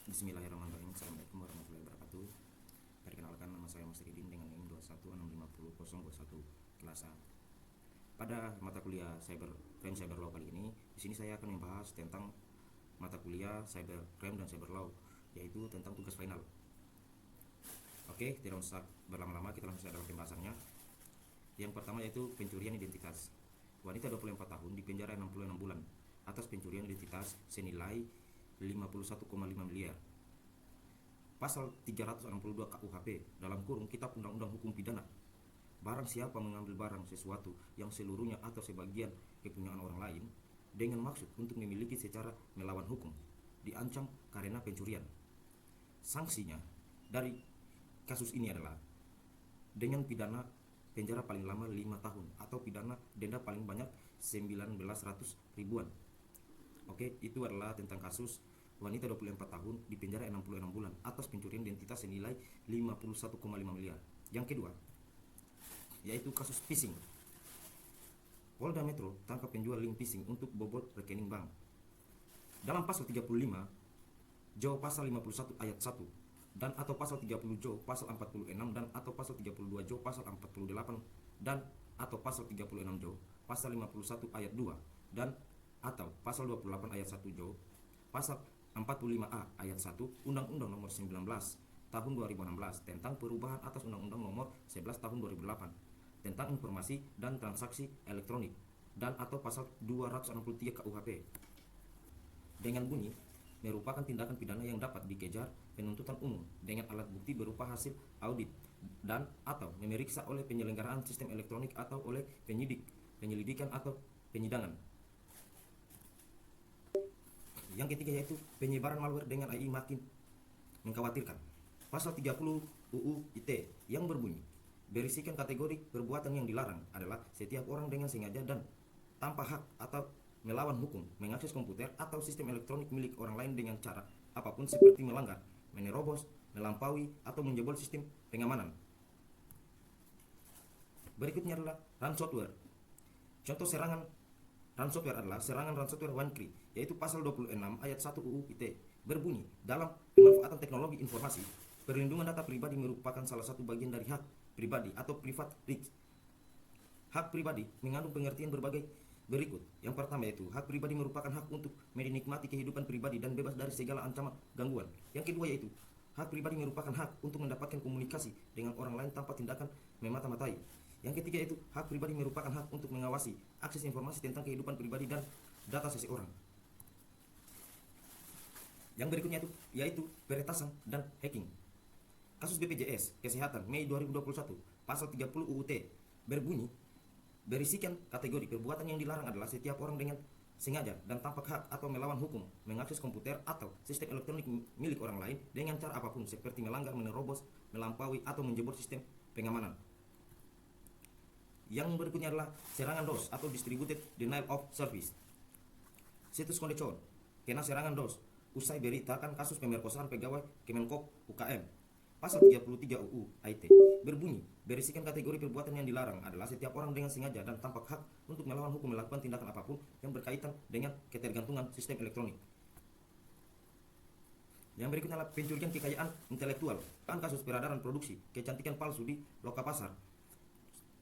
Bismillahirrahmanirrahim. Assalamualaikum warahmatullahi wabarakatuh. Perkenalkan, nama saya Mas Ridin dengan NIM 21650.021 kelas A. Pada mata kuliah Crime Cyber Law kali ini, di sini saya akan membahas tentang mata kuliah Cyber Crime dan Cyber Law, yaitu tentang tugas final. Oke, tidak usah berlama-lama, kita langsung saja dalam pembahasannya. Yang pertama yaitu pencurian identitas. Wanita 24 tahun dipenjara 66 bulan atas pencurian identitas senilai 51,5 miliar. Pasal 362 KUHP dalam kurung Kitab Undang-Undang Hukum Pidana. Barang siapa mengambil barang sesuatu yang seluruhnya atau sebagian kepunyaan orang lain dengan maksud untuk memiliki secara melawan hukum, diancam karena pencurian. Sanksinya dari kasus ini adalah dengan pidana penjara paling lama 5 tahun atau pidana denda paling banyak 1900 ribuan. Oke, itu adalah tentang kasus wanita 24 tahun dipenjara 66 bulan atas pencurian identitas senilai 51,5 miliar. Yang kedua, yaitu kasus phishing. Polda Metro tangkap penjual link phishing untuk bobol rekening bank. Dalam pasal 35 Jo pasal 51 ayat 1 dan atau pasal 30 Jo pasal 46 dan atau pasal 32 Jo pasal 48 dan atau pasal 36 Jo pasal 51 ayat 2 dan atau pasal 28 ayat 1 Jo pasal 45A ayat 1 Undang-Undang Nomor 19 Tahun 2016 tentang perubahan atas Undang-Undang Nomor 11 Tahun 2008 tentang informasi dan transaksi elektronik dan atau pasal 263 KUHP dengan bunyi merupakan tindakan pidana yang dapat dikejar penuntutan umum dengan alat bukti berupa hasil audit dan atau memeriksa oleh penyelenggaraan sistem elektronik atau oleh penyelidikan atau penyidangan. Yang ketiga yaitu penyebaran malware dengan AI makin mengkhawatirkan. Pasal 30 UU ITE yang berbunyi berisikan kategori perbuatan yang dilarang adalah setiap orang dengan sengaja dan tanpa hak atau melawan hukum mengakses komputer atau sistem elektronik milik orang lain dengan cara apapun seperti melanggar, menerobos, melampaui atau menjebol sistem pengamanan. Berikutnya adalah ransomware. Contoh serangan ransomware adalah serangan ransomware Wankri, yaitu pasal 26 ayat 1 UU ITE berbunyi dalam pemanfaatan teknologi informasi, perlindungan data pribadi merupakan salah satu bagian dari hak pribadi atau private rights. Hak pribadi mengandung pengertian berbagai berikut. Yang pertama yaitu hak pribadi merupakan hak untuk menikmati kehidupan pribadi dan bebas dari segala ancaman gangguan. Yang kedua yaitu hak pribadi merupakan hak untuk mendapatkan komunikasi dengan orang lain tanpa tindakan memata-matai. Yang ketiga yaitu hak pribadi merupakan hak untuk mengawasi akses informasi tentang kehidupan pribadi dan data seseorang. Yang berikutnya yaitu peretasan dan hacking. Kasus BPJS Kesehatan Mei 2021 pasal 30 UUT berbunyi berisikan kategori perbuatan yang dilarang adalah setiap orang dengan sengaja dan tanpa hak atau melawan hukum mengakses komputer atau sistem elektronik milik orang lain dengan cara apapun seperti melanggar, menerobos, melampaui atau menjebol sistem pengamanan. Yang berikutnya adalah serangan DOS atau Distributed Denial of Service. Situs Kondecon kena serangan DOS usai beritakan kasus pemerkosaan pegawai Kemenkop UKM. Pasal 33 UU IT berbunyi berisikan kategori perbuatan yang dilarang adalah setiap orang dengan sengaja dan tanpa hak untuk melawan hukum melakukan tindakan apapun yang berkaitan dengan ketergantungan sistem elektronik. Yang berikutnya adalah pencurian kekayaan intelektual. Kasus peredaran produksi kecantikan palsu di Lokapasar.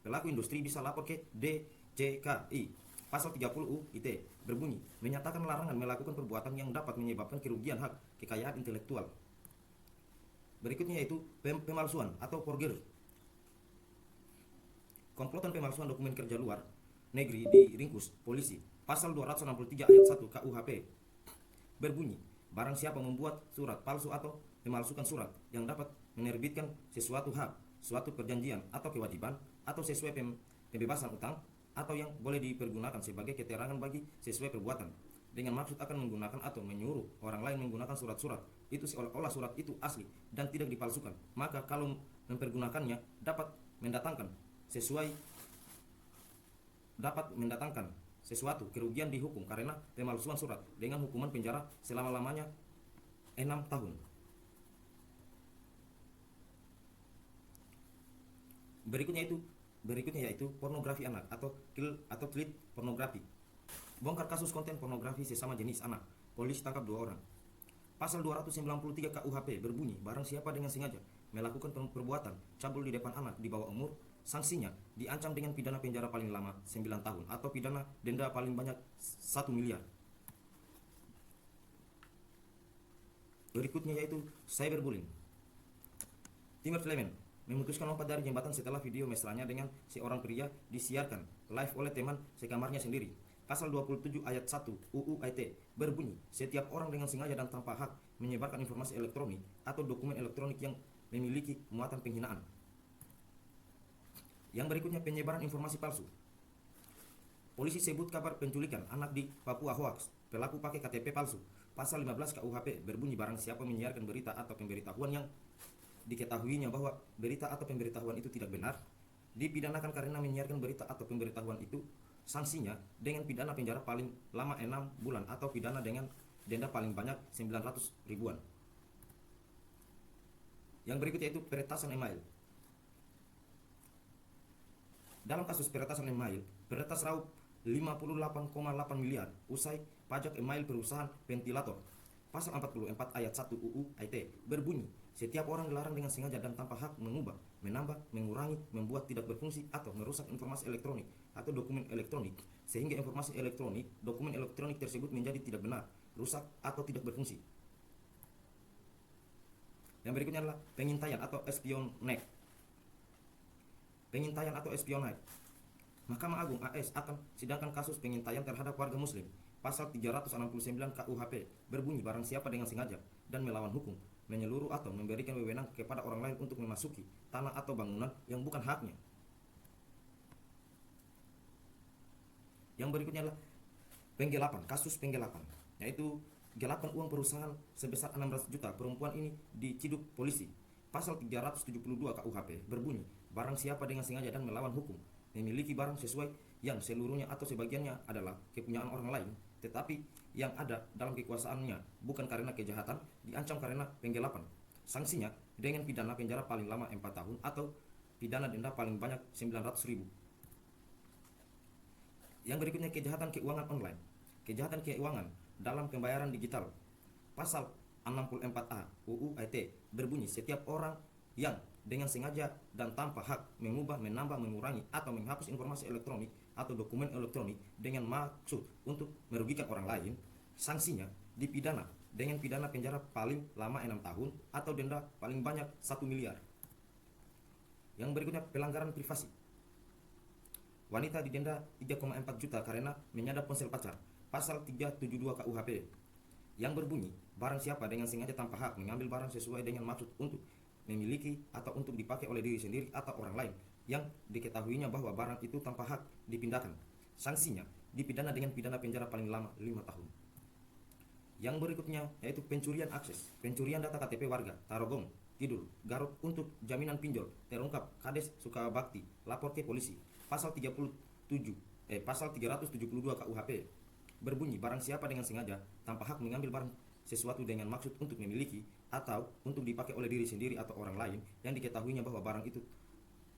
Pelaku industri bisa lapor ke DCKI. Pasal 30 UU ITE berbunyi menyatakan larangan melakukan perbuatan yang dapat menyebabkan kerugian hak kekayaan intelektual. Berikutnya yaitu pemalsuan atau forgery. Komplotan pemalsuan dokumen kerja luar negeri diringkus polisi. Pasal 263 ayat 1 KUHP berbunyi barang siapa membuat surat palsu atau memalsukan surat yang dapat menerbitkan sesuatu hak, suatu perjanjian atau kewajiban atau sesuai pembebasan utang atau yang boleh dipergunakan sebagai keterangan bagi sesuai perbuatan dengan maksud akan menggunakan atau menyuruh orang lain menggunakan surat-surat itu seolah-olah surat itu asli dan tidak dipalsukan, maka kalau mempergunakannya dapat mendatangkan sesuatu kerugian dihukum karena pemalsuan surat dengan hukuman penjara selama-lamanya 6 tahun. Berikutnya yaitu pornografi anak atau child pornografi. Bongkar kasus konten pornografi sesama jenis anak. Polisi tangkap 2 orang. Pasal 293 KUHP berbunyi barang siapa dengan sengaja melakukan perbuatan cabul di depan anak di bawah umur, sanksinya diancam dengan pidana penjara paling lama 9 tahun atau pidana denda paling banyak 1 miliar. Berikutnya yaitu cyberbullying. Timur Clement memutuskan lompat dari jembatan setelah video mesranya dengan seorang pria disiarkan live oleh teman sekamarnya sendiri. Pasal 27 ayat 1 UU ITE berbunyi, setiap orang dengan sengaja dan tanpa hak menyebarkan informasi elektronik atau dokumen elektronik yang memiliki muatan penghinaan. Yang berikutnya, penyebaran informasi palsu. Polisi sebut kabar penculikan anak di Papua hoax, pelaku pakai KTP palsu. Pasal 15 KUHP berbunyi barang siapa menyiarkan berita atau pemberitahuan yang diketahuinya bahwa berita atau pemberitahuan itu tidak benar, dipidanakan karena menyiarkan berita atau pemberitahuan itu. Sanksinya dengan pidana penjara paling lama 6 bulan atau pidana dengan denda paling banyak 900 ribuan. Yang berikutnya itu peretasan email. Dalam kasus peretasan email, peretas raup 58,8 miliar usai pajak email perusahaan ventilator. Pasal 44 ayat 1 UU ITE berbunyi, setiap orang dilarang dengan sengaja dan tanpa hak mengubah, menambah, mengurangi, membuat tidak berfungsi atau merusak informasi elektronik atau dokumen elektronik sehingga informasi elektronik, dokumen elektronik tersebut menjadi tidak benar, rusak atau tidak berfungsi. Yang berikutnya adalah pengintaian atau espionage. Pengintaian atau espionage. Mahkamah Agung AS akan sidangkan kasus pengintaian terhadap warga muslim. Pasal 369 KUHP berbunyi barang siapa dengan sengaja dan melawan hukum menyeluruh atau memberikan wewenang kepada orang lain untuk memasuki tanah atau bangunan yang bukan haknya. Yang berikutnya adalah penggelapan, kasus penggelapan, yaitu gelapan uang perusahaan sebesar 16 juta. Perempuan ini diciduk polisi. Pasal 372 KUHP berbunyi barang siapa dengan sengaja dan melawan hukum memiliki barang sesuai yang seluruhnya atau sebagiannya adalah kepunyaan orang lain, tetapi yang ada dalam kekuasaannya bukan karena kejahatan, diancam karena penggelapan. Sanksinya dengan pidana penjara paling lama 4 tahun atau pidana denda paling banyak 900 ribu. Yang berikutnya kejahatan keuangan online. Kejahatan keuangan dalam pembayaran digital. Pasal 64A UU ITE berbunyi setiap orang yang dengan sengaja dan tanpa hak mengubah, menambah, mengurangi atau menghapus informasi elektronik atau dokumen elektronik dengan maksud untuk merugikan orang lain, sanksinya dipidana dengan pidana penjara paling lama 6 tahun atau denda paling banyak 1 miliar. Yang berikutnya pelanggaran privasi. Wanita didenda 3,4 juta karena menyadap ponsel pacar. Pasal 372 KUHP yang berbunyi barang siapa dengan sengaja tanpa hak mengambil barang sesuai dengan maksud untuk memiliki atau untuk dipakai oleh diri sendiri atau orang lain yang diketahuinya bahwa barang itu tanpa hak dipindahkan, sanksinya dipidana dengan pidana penjara paling lama 5 tahun. Yang berikutnya yaitu pencurian akses. Pencurian data KTP warga Tarogong Kidul Garut untuk jaminan pinjol terungkap Kades Sukabakti, lapor ke polisi. Pasal 372 KUHP berbunyi barang siapa dengan sengaja tanpa hak mengambil barang sesuatu dengan maksud untuk memiliki atau untuk dipakai oleh diri sendiri atau orang lain yang diketahuinya bahwa barang itu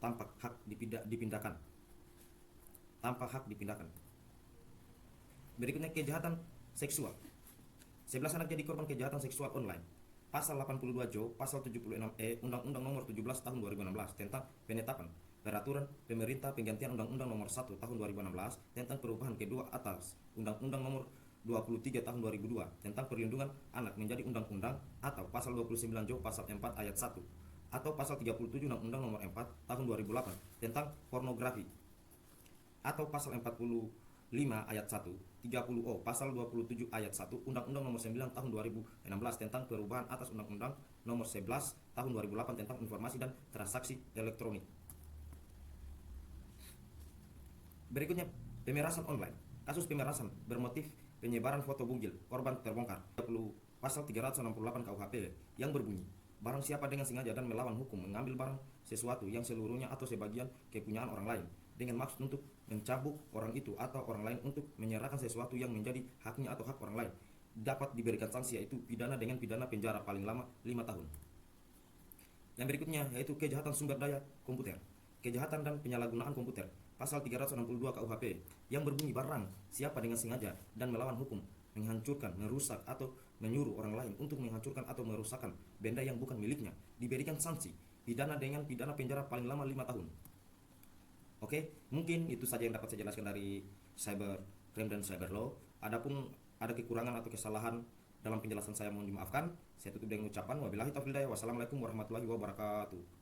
tanpa hak dipindahkan. Tanpa hak dipindahkan. Berikutnya kejahatan seksual. 11 anak jadi korban kejahatan seksual online. Pasal 82 Jo, pasal 76E Undang-Undang Nomor 17 Tahun 2016 tentang penetapan Peraturan Pemerintah Penggantian Undang-Undang Nomor 1 Tahun 2016 tentang perubahan kedua atas Undang-Undang Nomor 23 Tahun 2002 tentang perlindungan anak menjadi undang-undang, atau pasal 29 Jo pasal 4 ayat 1 atau pasal 37 Undang-Undang Nomor 4 Tahun 2008 tentang pornografi, atau pasal 45 ayat 1, 30O pasal 27 ayat 1 Undang-Undang Nomor 9 Tahun 2016 tentang perubahan atas Undang-Undang Nomor 11 Tahun 2008 tentang informasi dan transaksi elektronik. Berikutnya pemerasan online. Kasus pemerasan bermotif penyebaran foto bugil korban terbongkar. Pasal 368 KUHP yang berbunyi barang siapa dengan sengaja dan melawan hukum mengambil barang sesuatu yang seluruhnya atau sebagian kepunyaan orang lain dengan maksud untuk mencabuk orang itu atau orang lain untuk menyerahkan sesuatu yang menjadi haknya atau hak orang lain, dapat diberikan sanksi yaitu pidana dengan pidana penjara paling lama 5 tahun. Yang berikutnya yaitu kejahatan sumber daya komputer. Kejahatan dan penyalahgunaan komputer. Pasal 362 KUHP yang berbunyi barang siapa dengan sengaja dan melawan hukum menghancurkan, merusak atau menyuruh orang lain untuk menghancurkan atau merusakkan benda yang bukan miliknya, diberikan sanksi pidana dengan pidana penjara paling lama 5 tahun. Oke, mungkin itu saja yang dapat saya jelaskan dari cyber crime dan cyber law. Adapun ada kekurangan atau kesalahan dalam penjelasan saya, mohon dimaafkan. Saya tutup dengan ucapan wabillahi taufiq hidayah. Wassalamualaikum warahmatullahi wabarakatuh.